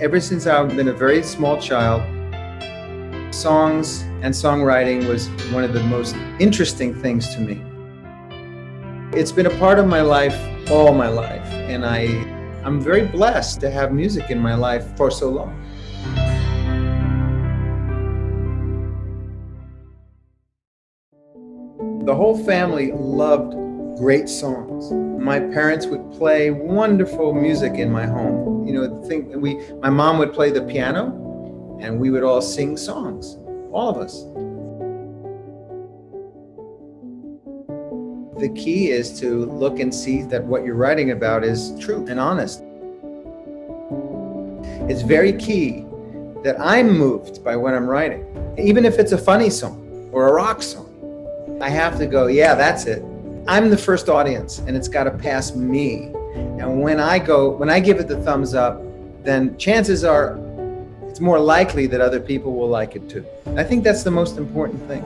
Ever since I've been a very small child, songs and songwriting was one of the most interesting things to me. It's been a part of my life all my life, and I'm very blessed to have music in my life for so long. The whole family loved great songs. My parents would play wonderful music in my home. You know, my mom would play the piano, and we would all sing songs, all of us. The key is to look and see that what you're writing about is true and honest. It's very key that I'm moved by what I'm writing. Even if it's a funny song or a rock song, I have to go, yeah, that's it. I'm the first audience, and it's got to pass me. And when I give it the thumbs up, then chances are it's more likely that other people will like it too. I think that's the most important thing.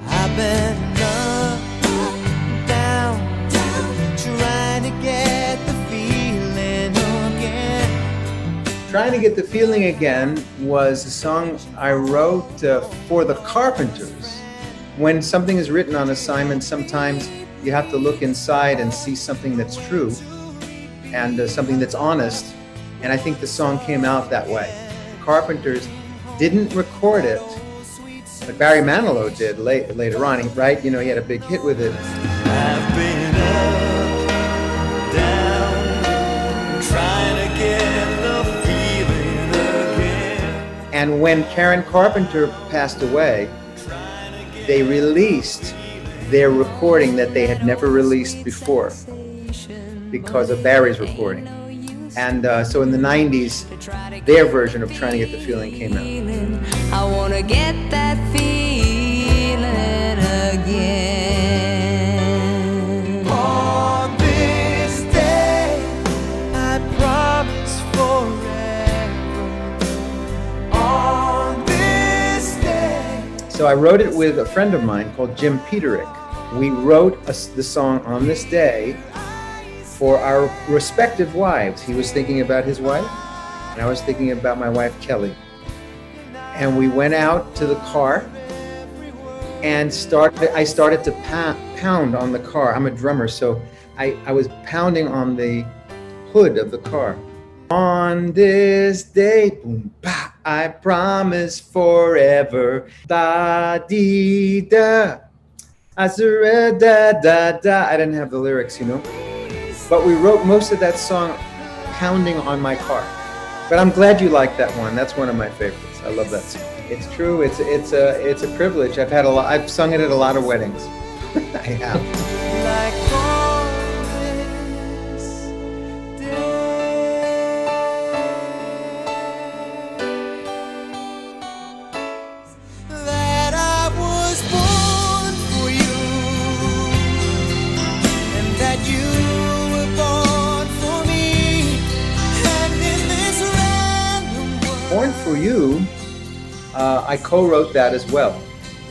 I've been up, down, trying to get the feeling again. Trying to Get the Feeling Again was a song I wrote for the Carpenters. When something is written on assignment, sometimes you have to look inside and see something that's true and something that's honest. And I think the song came out that way. The Carpenters didn't record it, but Barry Manilow did later on, right? You know, he had a big hit with it. I've been up, down, trying to get the feeling again. And when Karen Carpenter passed away, they released their recording that they had never released before because of Barry's recording. And so in the 90s, their version of Trying to Get the Feeling came out. I want to get that feeling again. On this day, I promise forever. On this day. So I wrote it with a friend of mine called Jim Peterick. We wrote the song on this day for our respective wives. He was thinking about his wife, and I was thinking about my wife, Kelly. And we went out to the car and I started to pound on the car. I'm a drummer, so I was pounding on the hood of the car. On this day, boom, ba, I promise forever, da dee da, da da da. I didn't have the lyrics, you know, but we wrote most of that song pounding on my car. But I'm glad you like that one. That's one of my favorites. I love that song. It's true. It's a privilege. I've sung it at a lot of weddings. I have. Like on this day that I was born for you, and that you were born for me, and in this random world. Born for You, I co-wrote that as well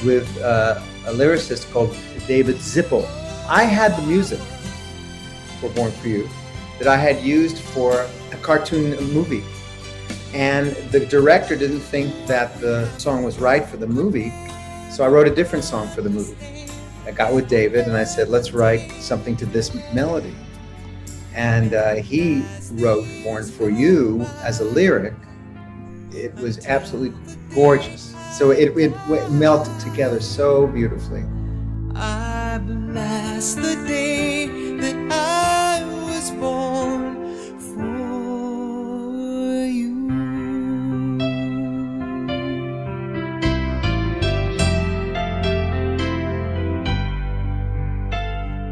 with a lyricist called David Zippel. I had the music for Born for You that I had used for a cartoon movie. And the director didn't think that the song was right for the movie, so I wrote a different song for the movie. I got with David and I said, let's write something to this melody. And he wrote Born for You as a lyric. It was absolutely gorgeous. So it melted together so beautifully. I bless the day that I was born for you.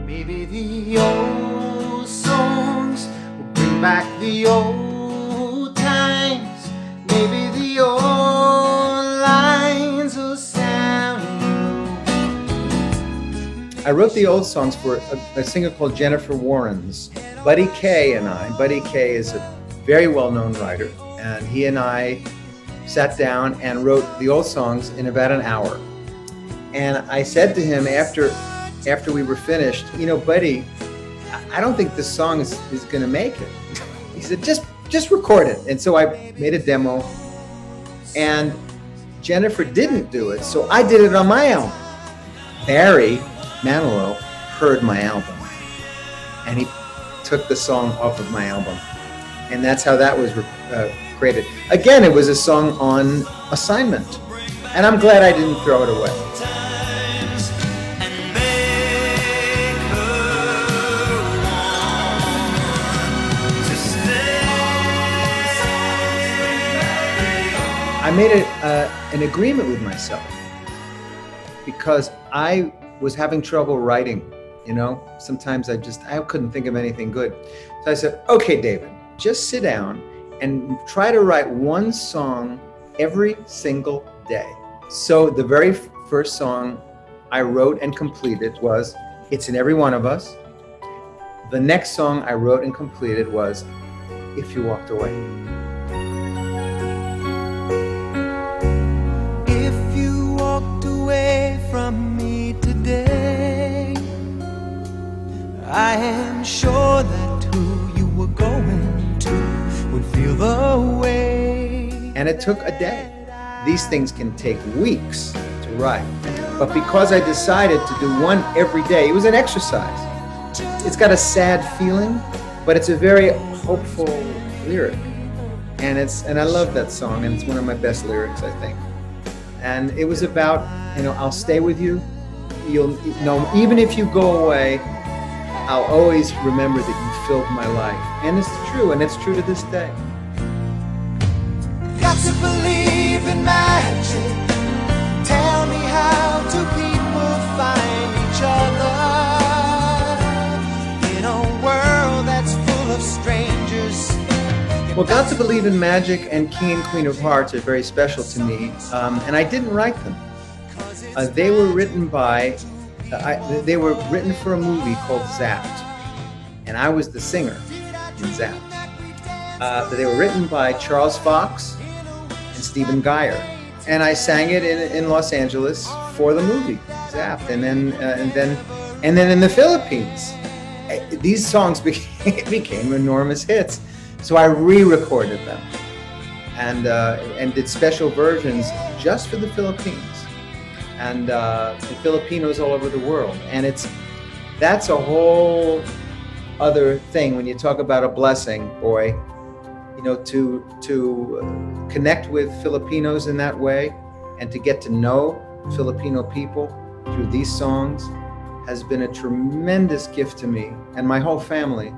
Maybe the old songs will bring back the old times. Maybe the old lines will sound. I wrote the old songs for a singer called Jennifer Warrens. Buddy Kay is a very well-known writer, and he and I sat down and wrote the old songs in about an hour. And I said to him after we were finished, you know, Buddy, I don't think this song is going to make it. He said, just just record it. And so I made a demo, and Jennifer didn't do it, so I did it on my album. Barry Manilow heard my album, and he took the song off of my album, and that's how that was created. Again, it was a song on assignment, and I'm glad I didn't throw it away. I made an agreement with myself because I was having trouble writing, you know. Sometimes I couldn't think of anything good. So I said, okay, David, just sit down and try to write one song every single day. So the very first song I wrote and completed was It's in Every One of Us. The next song I wrote and completed was If You Walked Away. If you walked away from me today, I am sure that who you were going to would feel the way. And it took a day. These things can take weeks to write. But because I decided to do one every day, it was an exercise. It's got a sad feeling, but it's a very hopeful lyric. And I love that song, and it's one of my best lyrics, I think. And it was about, you know, I'll stay with you. You'll know, even if you go away, I'll always remember that you filled my life. And it's true, and it's true to this day. Got to believe in magic. Tell me, how do people find each other in a world that's full of strangers? Well, Got to Believe in Magic and King and Queen of Hearts are very special to me, and I didn't write them. They were written they were written for a movie called Zapped, and I was the singer in Zapped. They were written by Charles Fox and Stephen Geyer, and I sang it in Los Angeles for the movie Zapped, and then in the Philippines, these songs became enormous hits. So I re-recorded them and did special versions just for the Philippines and Filipinos all over the world. And that's a whole other thing when you talk about a blessing, boy. You know, to connect with Filipinos in that way and to get to know Filipino people through these songs has been a tremendous gift to me and my whole family.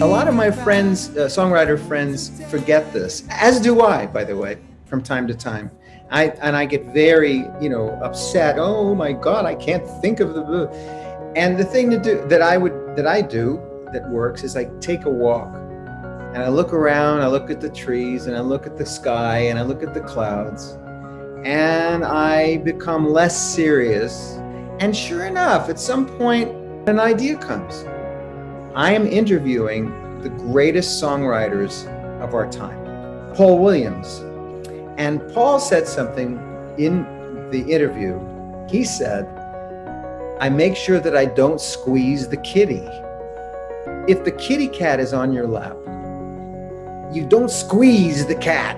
A lot of my friends, songwriter friends, forget this, as do I, by the way, from time to time. I get very, upset. Oh my God, I can't think of the. And the thing to do that I do that works is I take a walk, and I look around. I look at the trees, and I look at the sky, and I look at the clouds, and I become less serious. And sure enough, at some point, an idea comes. I am interviewing the greatest songwriters of our time, Paul Williams. And Paul said something in the interview. He said, I make sure that I don't squeeze the kitty. If the kitty cat is on your lap, you don't squeeze the cat,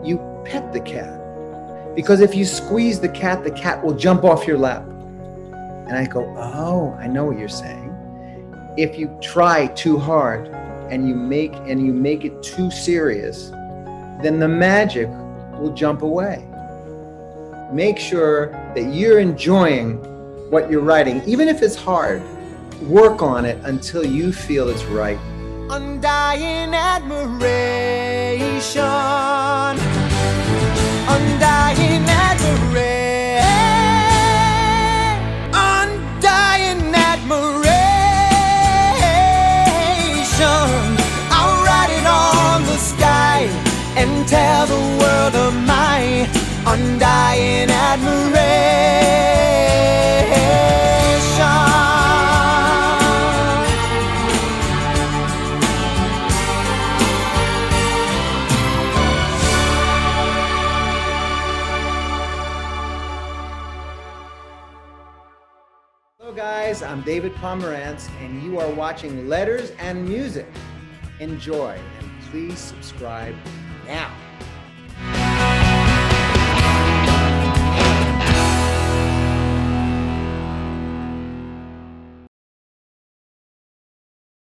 you pet the cat. Because if you squeeze the cat will jump off your lap. And I go, oh, I know what you're saying. If you try too hard and you make it too serious, then the magic will jump away. Make sure that you're enjoying what you're writing, even if it's hard. Work on it until you feel it's right. Undying admiration, undying admiration, undying admiration. and tell the world of my undying admiration. Hello guys, I'm David Pomeranz and you are watching Letters and Music. Enjoy and please subscribe now.